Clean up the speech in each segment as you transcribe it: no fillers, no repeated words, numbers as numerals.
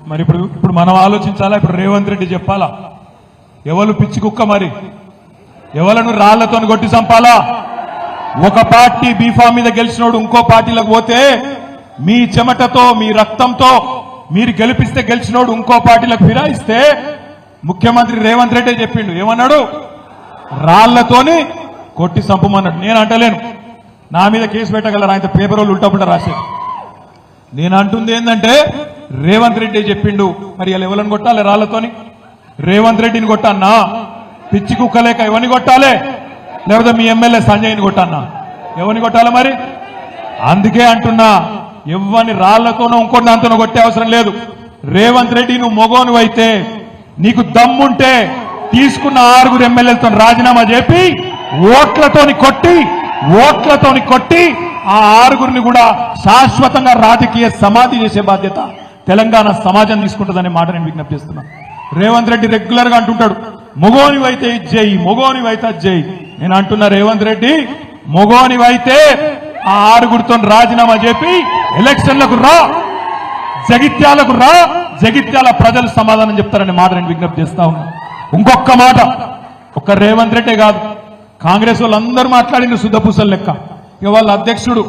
మరి ఇప్పుడు మనం ఆలోచించాలా? ఇప్పుడు రేవంత్ రెడ్డి చెప్పాలా ఎవరు పిచ్చి కుక్క? మరి ఎవలను రాళ్లతో కొట్టి చంపాలా? ఒక పార్టీ బీఫామ్ మీద గెలిచినోడు ఇంకో పార్టీలకు పోతే మీ చెమటతో మీ రక్తంతో మీరు గెలిపిస్తే గెలిచినోడు ఇంకో పార్టీలకు ఫిరాయిస్తే ముఖ్యమంత్రి రేవంత్ రెడ్డి చెప్పిండు, ఏమన్నాడు? రాళ్లతోని కొట్టి చంపమన్నాడు. నేను అంటలేను, నా మీద కేసు పెట్టగలరు, ఆయన పేపర్ వాళ్ళు ఉల్టాపుల్టా రాశారు. నేను అంటుంది ఏంటంటే రేవంత్ రెడ్డి చెప్పిండు. మరి ఇలా ఎవరిని కొట్టాలి? రాళ్లతోని రేవంత్ రెడ్డిని కొట్టన్నా? పిచ్చి కుక్కలేక ఎవరిని కొట్టాలి? లేకపోతే మీ ఎమ్మెల్యే సంజయ్ని కొట్టన్నా? ఎవరిని కొట్టాలి మరి? అందుకే అంటున్నా, ఎవరిని రాళ్లతోనో ఇంకోటి దాంతోనో కొట్టే అవసరం లేదు. రేవంత్ రెడ్డి నువ్వు మొగోను అయితే, నీకు దమ్ముంటే తీసుకున్న 6 ఎమ్మెల్యేలతో రాజీనామా చెప్పి ఓట్లతోని కొట్టి ఆ 6 కూడా శాశ్వతంగా రాజకీయ సమాధి చేసే బాధ్యత తెలంగాణ సమాజం తీసుకుంటుందనే మాట నేను విజ్ఞప్తి చేస్తున్నా. రేవంత్ రెడ్డి రెగ్యులర్ గా అంటుంటాడు, మొగోనివైతే ఇది చేయి, మొగోనివైతే అది చేయి. నేను అంటున్నా, రేవంత్ రెడ్డి మొగోనివైతే ఆ 6 రాజీనామా చెప్పి ఎలక్షన్లకు రా, జగిత్యాలకు రా, జగిత్యాల ప్రజలు సమాధానం చెప్తారనే మాట నేను విజ్ఞప్తి చేస్తా ఉన్నా. ఇంకొక మాట, ఒక్క రేవంత్ రెడ్డి కాదు, కాంగ్రెస్ వాళ్ళందరూ మాట్లాడిన శుద్ధపూసలు లెక్క. ఇక వాళ్ళ అధ్యక్షుడు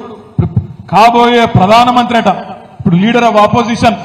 కాబోయే ప్రధానమంత్రి అట, ఇప్పుడు లీడర్ ఆఫ్ ఆపోజిషన్